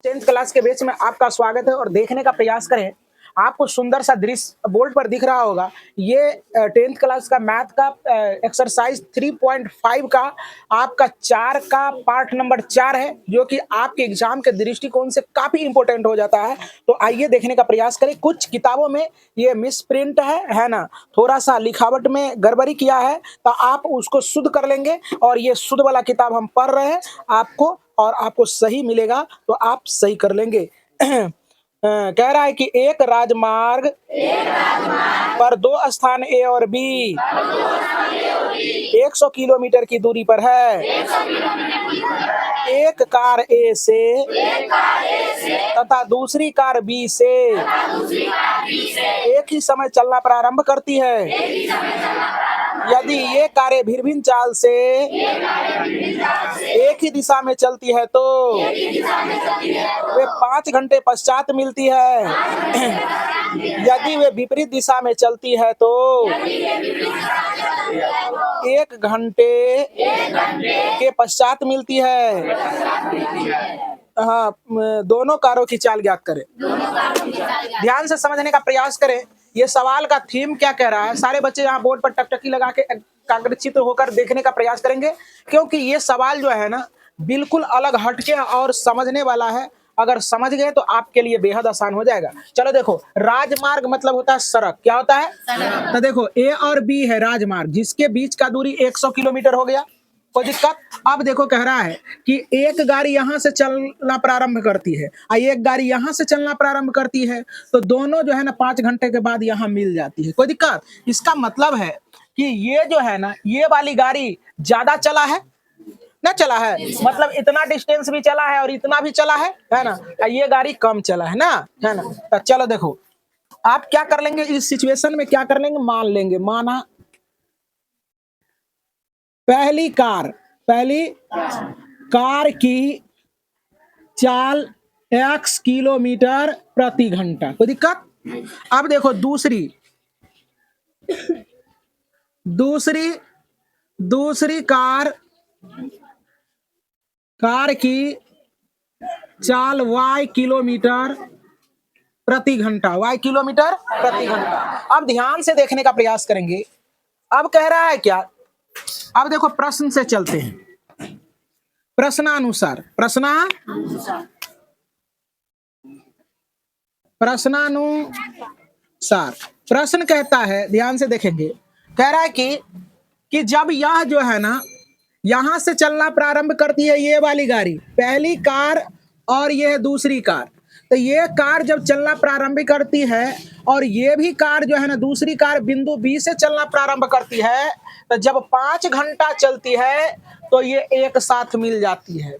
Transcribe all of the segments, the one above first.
10th class के batch में आपका स्वागत है और देखने का प्रयास करें। आपको सुंदर सा दृश्य बोर्ड पर दिख रहा होगा। ये 10th क्लास का मैथ का एक्सरसाइज 3.5 का आपका 4 का पार्ट नंबर 4 है, जो कि आपके एग्जाम के दृष्टिकोण से काफी इंपॉर्टेंट हो जाता है। तो आइए देखने का प्रयास करें। कुछ किताबों में ये मिस प्रिंट है ना, थोड़ा सा लिखावट में गड़बड़ी किया है, तो आप उसको शुद्ध कर लेंगे और ये शुद्ध वाला किताब हम पढ़ रहे हैं आपको, और आपको सही मिलेगा तो आप सही कर लेंगे। कह रहा है कि एक राजमार्ग पर दो स्थान ए और बी 100 किलोमीटर की दूरी पर है। एक कार ए से तथा दूसरी कार बी से एक ही समय चलना प्रारंभ करती है। यदि ये कारें भिन्न भिन्न चाल से एक ही दिशा में चलती है तो वे 5 घंटे पश्चात मिलती है। यदि वे विपरीत दिशा में चलती है तो 1 घंटे के पश्चात मिलती है। हाँ, दोनों कारों की चाल ज्ञात करें। ध्यान से समझने का प्रयास करें। ये सवाल का थीम क्या कह रहा है, सारे बच्चे यहाँ बोर्ड पर टकटकी लगा के एकाग्रचित्त होकर देखने का प्रयास करेंगे, क्योंकि ये सवाल जो है ना बिल्कुल अलग हटके और समझने वाला है। अगर समझ गए तो आपके लिए बेहद आसान हो जाएगा। चलो देखो, राजमार्ग मतलब होता है सड़क। क्या होता है? तो देखो, ए और बी है राजमार्ग, जिसके बीच का दूरी 100 किलोमीटर हो गया। कोई दिक्कत? अब देखो, कह रहा है कि एक गाड़ी यहाँ से चलना प्रारंभ करती है और एक गाड़ी यहाँ से चलना प्रारंभ करती है, तो दोनों जो है ना 5 घंटे के बाद यहाँ मिल जाती है। कोई दिक्कत? इसका मतलब है कि ये जो है ना, ये वाली गाड़ी ज्यादा चला है ना, चला है मतलब इतना डिस्टेंस भी चला है और इतना भी चला है ना, ये गाड़ी कम चला है ना, है ना। तो चलो देखो, आप क्या कर लेंगे इस सिचुएशन में, क्या कर लेंगे, मान लेंगे, माना पहली कार की चाल x किलोमीटर प्रति घंटा। कोई दिक्कत? अब देखो, दूसरी कार की चाल y किलोमीटर प्रति घंटा, y किलोमीटर प्रति घंटा। अब ध्यान से देखने का प्रयास करेंगे। अब कह रहा है क्या, अब देखो प्रश्न से चलते हैं, प्रश्नानुसार प्रश्न कहता है, ध्यान से देखेंगे, कह रहा है कि जब यह जो है ना यहां से चलना प्रारंभ करती है, ये वाली गाड़ी पहली कार और ये दूसरी कार, तो ये कार जब चलना प्रारंभ करती है और ये भी कार जो है ना दूसरी कार बिंदु बी से चलना प्रारंभ करती है, तो जब 5 घंटा चलती है तो ये एक साथ मिल जाती है।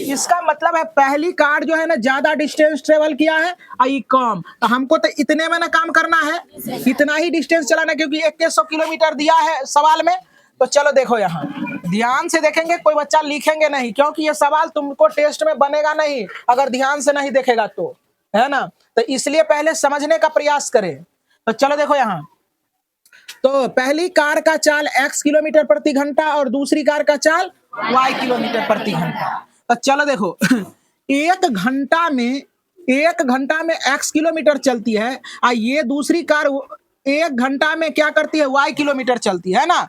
इसका मतलब है पहली कार जो है ना ज्यादा डिस्टेंस ट्रेवल किया है और ये कम, तो हमको तो इतने में ना काम करना है, इतना ही डिस्टेंस चलाना, क्योंकि 100 किलोमीटर दिया है सवाल में। तो चलो देखो, यहाँ ध्यान से देखेंगे, कोई बच्चा लिखेंगे नहीं, क्योंकि ये सवाल तुमको टेस्ट में बनेगा नहीं अगर ध्यान से नहीं देखेगा तो, है ना। तो इसलिए पहले समझने का प्रयास करें। तो चलो देखो, यहाँ तो पहली कार का चाल x किलोमीटर प्रति घंटा और दूसरी कार का चाल y किलोमीटर प्रति घंटा। तो चलो देखो, एक घंटा में x किलोमीटर चलती है और ये दूसरी कार 1 घंटा में क्या करती है, y किलोमीटर चलती है ना।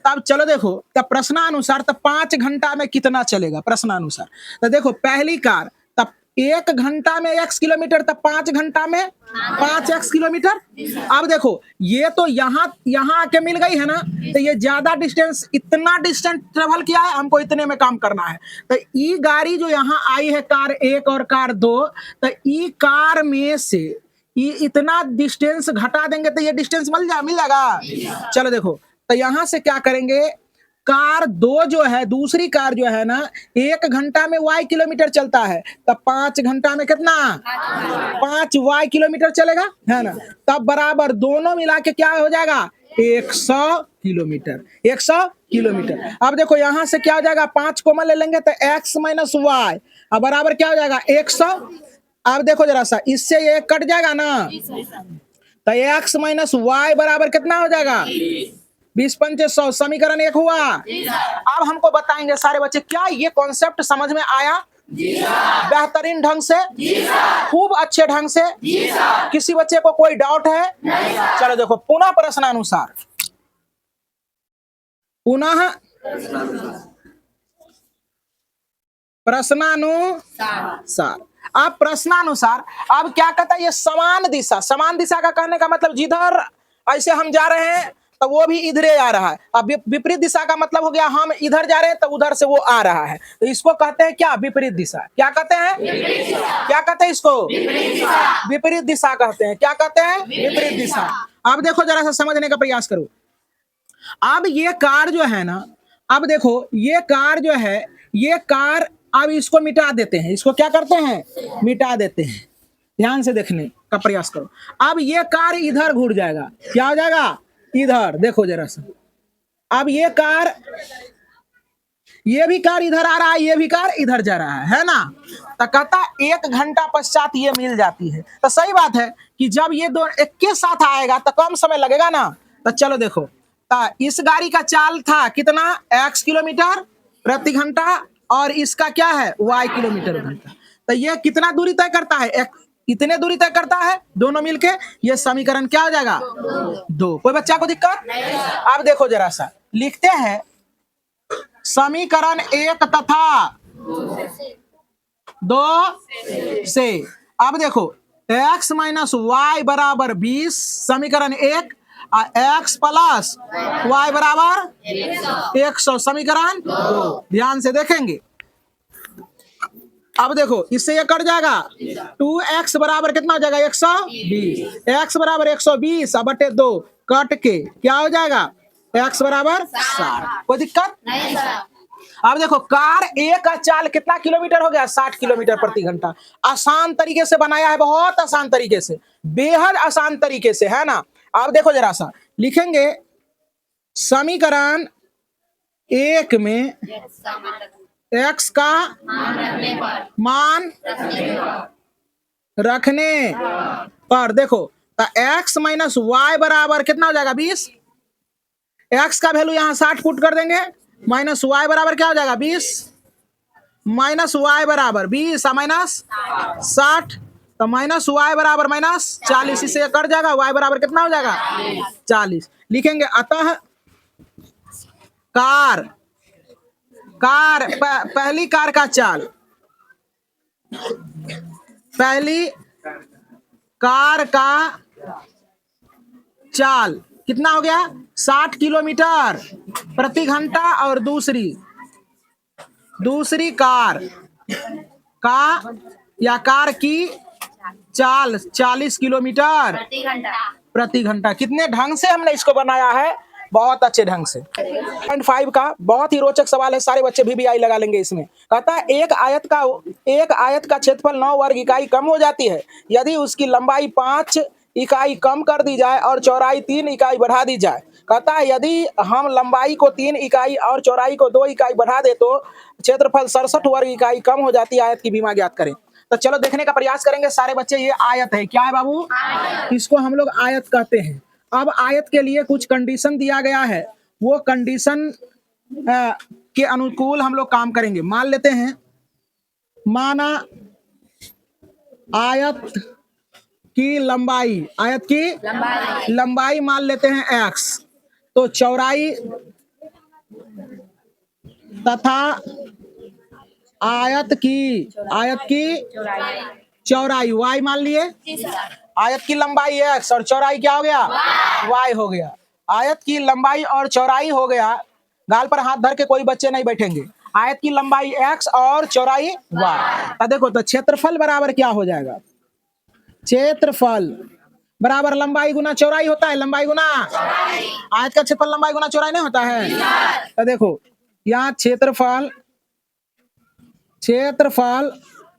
तब चलो देखो, तब प्रश्नानुसार तब 5 घंटा में कितना चलेगा प्रश्नानुसार। तो देखो, पहली कार तब 1 घंटा में x किलोमीटर, तब 5 घंटा में 5x किलोमीटर। अब देखो, ये तो यहाँ आके मिल गई है ना, तो ये ज्यादा डिस्टेंस, इतना डिस्टेंस ट्रेवल किया है, हमको इतने में काम करना है। तो ई गाड़ी जो यहाँ आई है, कार 1 और कार 2, तो ई कार में से ये इतना डिस्टेंस घटा देंगे तो ये डिस्टेंस मिल जाएगा। चलो देखो, तो यहाँ से क्या करेंगे, कार 2 जो है, दूसरी कार जो है ना 1 घंटा में y किलोमीटर चलता है, तब 5 घंटा में कितना 5y किलोमीटर चलेगा, है ना। तब बराबर दोनों मिला के क्या हो जाएगा, 100 किलोमीटर। अब देखो, यहाँ से क्या हो जाएगा, 5 कॉमन ले लेंगे तो x माइनस वाई, अब बराबर क्या हो जाएगा 100। अब देखो जरा सा, इससे ये कट जाएगा ना, तो x माइनस वाई बराबर कितना हो जाएगा, 20 पंचे 100, समीकरण 1 हुआ। अब हमको बताएंगे सारे बच्चे, क्या ये कॉन्सेप्ट समझ में आया? बेहतरीन ढंग से, खूब अच्छे ढंग से। किसी बच्चे को कोई डाउट है? चलो देखो, पुनः प्रश्नानुसार, पुनः प्रश्नानुसार। अब प्रश्नानुसार, अब क्या कहता है ये समान दिशा। समान दिशा का कहने का मतलब जिधर ऐसे हम जा रहे हैं तो वो भी इधरे आ रहा है। अब विपरीत दिशा का मतलब हो गया हम इधर जा रहे हैं तो उधर से वो आ रहा है, तो इसको कहते हैं क्या? विपरीत दिशा। क्या कहते हैं? क्या कहते हैं इसको? विपरीत दिशा कहते हैं। क्या कहते हैं? विपरीत दिशा। अब देखो जरा सा समझने का प्रयास करो। अब ये कार जो है ना, अब देखो ये कार जो है, ये कार, अब इसको मिटा देते हैं। इसको क्या करते हैं? मिटा देते हैं। ध्यान से देखने का प्रयास करो। अब ये कार इधर घूर जाएगा। क्या हो जाएगा? इधर। देखो जरा सा, अब ये कार, ये भी कार इधर आ रहा है, ये भी कार इधर जा रहा है ना। तो कहता 1 घंटा पश्चात ये मिल जाती है। तो सही बात है कि जब ये दो एक के साथ आएगा तो कम समय लगेगा ना। तो चलो देखो, तो इस गाड़ी का चाल था कितना? x किलोमीटर प्रति घंटा, और इसका क्या है? y किलोमीटर घंटा। तो ये कितना दूरी तय करता है? इतने दूरी तय करता है दोनों मिलके। ये समीकरण क्या हो जाएगा? 2। कोई बच्चा को दिक्कत? अब देखो जरा सा, लिखते हैं समीकरण 1 तथा 2 से। अब देखो x माइनस वाई बराबर 20, समीकरण 1, x प्लस वाई बराबर 100, समीकरण 2। ध्यान से देखेंगे। अब देखो इससे ये कट जाएगा, 2x बराबर कितना हो जाएगा? 120। x बराबर 120 बटे 2 कट के क्या हो जाएगा? x बराबर 60। कोई दिक्कत नहीं सर। अब देखो कार ए का चाल कितना किलोमीटर हो गया? 60 किलोमीटर प्रति घंटा। आसान तरीके से बनाया है, बहुत आसान तरीके से, बेहद आसान तरीके से, है ना। अब देखो जरा सा, लिखेंगे समीकरण 1 में x का मान रखने पर देखो, तो x माइनस वाई बराबर कितना हो जाएगा? 20। x का वैल्यू यहाँ 60 पुट कर देंगे, माइनस वाई बराबर क्या हो जाएगा? 20 माइनस वाई बराबर 20 माइनस 60, तो माइनस वाई बराबर माइनस 40। इससे कट जाएगा, वाई बराबर कितना हो जाएगा? 40। लिखेंगे अतः पहली कार का चाल, पहली कार का चाल कितना हो गया? 60 किलोमीटर प्रति घंटा, और दूसरी कार का या कार की चाल 40 किलोमीटर प्रति घंटा। कितने ढंग से हमने इसको बनाया है, बहुत अच्छे ढंग से। 5 का बहुत ही रोचक सवाल है, सारे बच्चे VBI लगा लेंगे इसमें। कहता है एक आयत का क्षेत्रफल 9 वर्ग इकाई कम हो जाती है यदि उसकी लंबाई 5 इकाई कम कर दी जाए और चौड़ाई 3 इकाई बढ़ा दी जाए। कहता है यदि हम लंबाई को 3 इकाई और चौड़ाई को 2 इकाई बढ़ा दे तो क्षेत्रफल 67 वर्ग इकाई कम हो जाती है। आयत की बीमा ज्ञात करें। तो चलो देखने का प्रयास करेंगे सारे बच्चे। ये आयत है, क्या है बाबू? इसको हम लोग आयत कहते हैं। अब आयत के लिए कुछ कंडीशन दिया गया है, वो कंडीशन के अनुकूल हम लोग काम करेंगे। मान लेते हैं, माना आयत की लंबाई मान लेते हैं x, तो चौड़ाई तथा आयत की चौड़ाई y मान लिए। आयत की लंबाई x और चौड़ाई क्या हो गया? y हो गया। आयत की लंबाई और चौड़ाई हो गया। गाल पर हाथ धर के कोई बच्चे नहीं बैठेंगे। आयत की लंबाई x और चौड़ाई y। तो देखो, तो क्षेत्रफल बराबर क्या हो जाएगा? क्षेत्रफल बराबर लंबाई गुना चौड़ाई होता है। लंबाई गुना आयत का क्षेत्रफल लंबाई गुना चौड़ाई नहीं होता है। तो देखो यहाँ क्षेत्रफल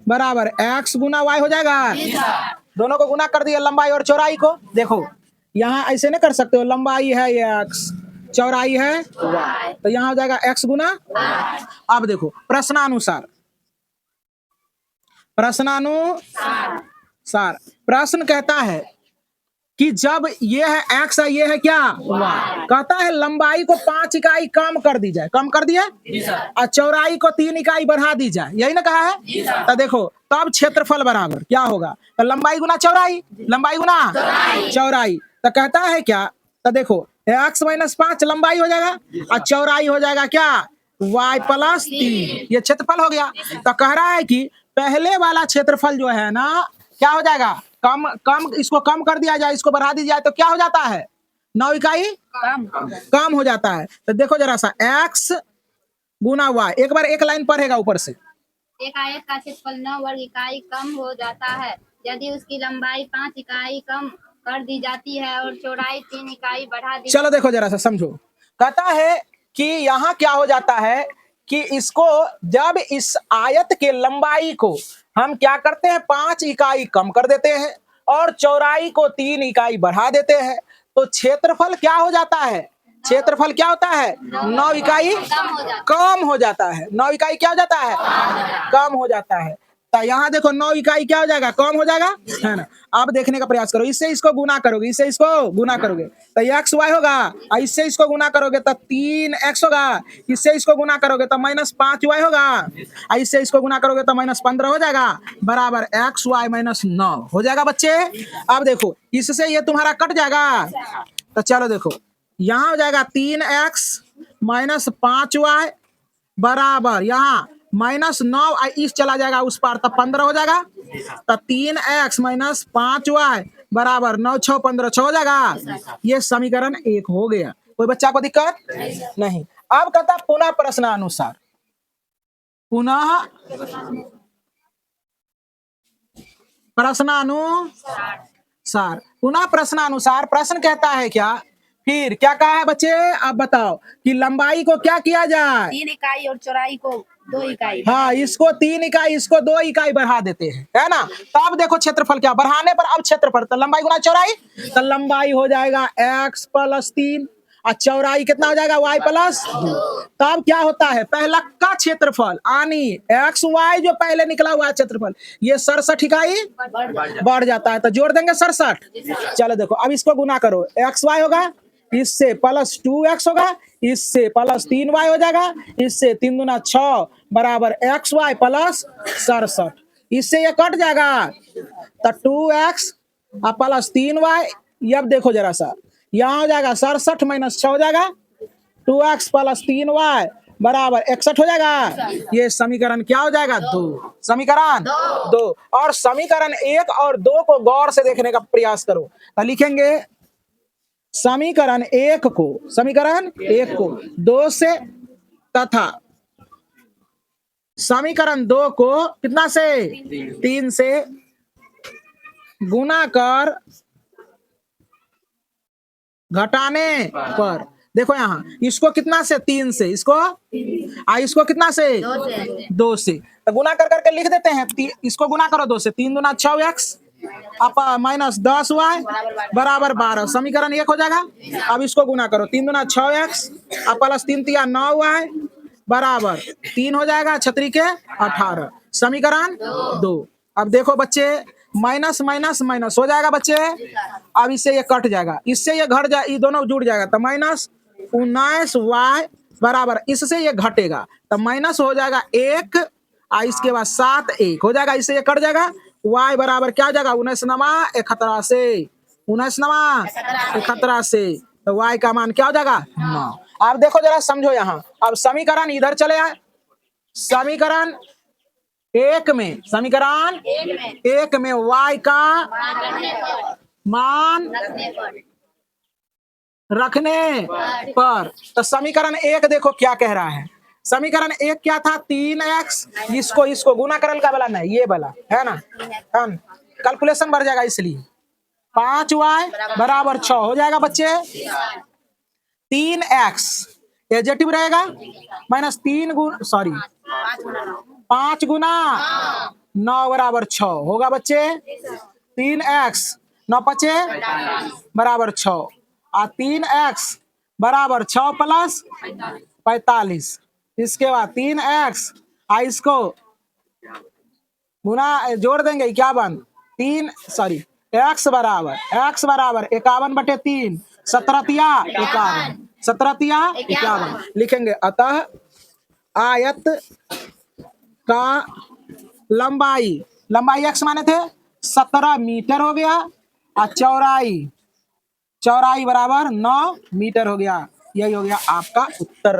बराबर x गुना y हो जाएगा। दोनों को गुना कर दिया, लंबाई और चौड़ाई को। देखो यहाँ ऐसे नहीं कर सकते हो, लंबाई है x, चौड़ाई है y, तो यहाँ हो जाएगा x गुना। अब देखो प्रश्नानुसार प्रश्न कहता है कि जब ये है x है, ये है क्या y, कहता है लंबाई को 5 इकाई कम कर दी जाए, कम कर दिया, और चौड़ाई को 3 इकाई बढ़ा दी जाए, यही ना कहा है। तो देखो तब क्षेत्रफल बराबर क्या होगा, तो लंबाई गुना चौड़ाई, लंबाई गुना चौड़ाई, तो कहता है क्या, तो देखो x माइनस 5 लंबाई हो जाएगा और चौड़ाई हो जाएगा क्या y प्लस 3, ये क्षेत्रफल हो गया। तो कह रहा है कि पहले वाला क्षेत्रफल जो है ना क्या हो जाएगा, कम कम, इसको कम कर दिया जाए, इसको बढ़ा दी जाए तो क्या हो जाता है, 9 इकाई कम हो जाता है। तो देखो जरा सा x गुना y, एक बार एक लाइन पढ़ेगा ऊपर से, एक आयत का क्षेत्रफल 9 वर्ग इकाई कम हो जाता है यदि उसकी लंबाई 5 इकाई कम कर दी जाती है और चौड़ाई 3 इकाई बढ़ा दी। चलो देखो जरा सा समझो, कहता है कि यहाँ क्या हो जाता है कि इसको जब इस आयत के लंबाई को हम क्या करते हैं 5 इकाई कम कर देते हैं और चौड़ाई को 3 इकाई बढ़ा देते हैं, तो क्षेत्रफल क्या हो जाता है, क्षेत्रफल क्या होता है 9 इकाई कम हो जाता है, 9 इकाई क्या हो जाता है कम हो जाता है। तो यहाँ देखो 9 इकाई क्या हो जाएगा, कम हो जाएगा, है ना। अब देखने का प्रयास करो, इससे इसको गुना करोगे, इससे इसको गुना करोगे तो एक्स वाई होगा, और इससे इसको गुना करोगे तो 3x होगा, इससे इसको गुना करोगे तो -5y होगा, और इससे इसको गुना करोगे तो -15 हो जाएगा, बराबर एक्स वाई -9 हो जाएगा बच्चे। अब देखो इससे ये तुम्हारा कट जाएगा, तो चलो देखो यहाँ हो जाएगा 3x -5y बराबर यहाँ -9, इस चला जाएगा उस पार तब 15 हो जाएगा, तो 3x -5y बराबर 9 6 15 6 हो जाएगा। ये समीकरण 1 हो गया। कोई बच्चा को दिक्कत नहीं। अब कहता पुनः प्रश्नानुसार, पुनः प्रश्नानुसार, पुनः प्रश्नानुसार प्रश्न कहता है क्या, फिर क्या कहा है बच्चे, आप बताओ कि लंबाई को क्या किया जाए 3 इकाई और चौड़ाई को 2 इकाई। हाँ, इसको 3 इकाई इसको 2 इकाई बढ़ा देते हैं, है ना। तो अब देखो क्षेत्रफल क्या, बढ़ाने पर अब क्षेत्रफल, तो लंबाई गुना चौड़ाई, तो लंबाई हो जाएगा x + 3 और चौड़ाई कितना हो जाएगा y + 2। तब क्या होता है, पहला का क्षेत्रफल यानी एक्स वाई जो पहले निकला हुआ है क्षेत्रफल, ये 67 इकाई बढ़ जाता है, तो जोड़ देंगे 67। चलो देखो अब इसको गुना करो, एक्स वाई होगा, इससे +2x होगा, इससे +3y हो जाएगा, इससे 3 दूना 6 बराबर xy + 67, इससे ये कट जाएगा तो 2x + 3y। अब देखो जरा सा यहाँ हो जाएगा 67 - 6 हो जाएगा, 2x + 3y बराबर 61 हो जाएगा। ये समीकरण क्या हो जाएगा 2, समीकरण 2। और समीकरण 1 और 2 को गौर से देखने का प्रयास करो, तो लिखेंगे समीकरण 1 को 2 से तथा समीकरण 2 को कितना से 3 से गुना कर घटाने पर, देखो यहाँ इसको कितना से 3 से, इसको कितना से 2 से, तो गुना कर करके लिख देते हैं, इसको गुना करो 2 से, 3 दूना 6x -10y बराबर 12, समीकरण 1 हो जाएगा। अब इसको गुना करो, 3 दूना 6x +3 तिया 9y बराबर 3 हो जाएगा, छतरी के 18, समीकरण 2। अब देखो बच्चे माइनस माइनस माइनस हो जाएगा बच्चे, अब इससे ये कट जाएगा, इससे ये घट जाए, ये दोनों जुड़ जाएगा, तो -19y बराबर इससे ये घटेगा, तो माइनस हो जाएगा 1 और इसके बाद 7 1 हो जाएगा, इससे ये कट जाएगा, y बराबर क्या हो जाएगा 19 से 71 से, तो y का मान क्या हो जाएगा 9। अब देखो जरा समझो यहाँ, अब समीकरण इधर चले आए, समीकरण 1 में y का मान रखने पर, तो समीकरण 1 देखो क्या कह रहा है, समीकरण 1 क्या था 3x, इसको गुना करल का वाला नहीं, ये वाला है ना, कैलकुलेशन बढ़ जाएगा, इसलिए 5y बराबर 6 हो जाएगा बच्चे, 3x एडजेक्टिव रहेगा -5 गुना 9 बराबर 6 होगा बच्चे, 3x 9 × 5 बराबर 6 और 3x बराबर 6 + 45, इसके बाद 3x इसको गुना जोड़ देंगे 51, x बराबर 51/3 17 51 17 51 लिखेंगे। अतः आयत का लंबाई x माने थे 17 मीटर हो गया और चौड़ाई बराबर 9 मीटर हो गया। यही हो गया आपका उत्तर।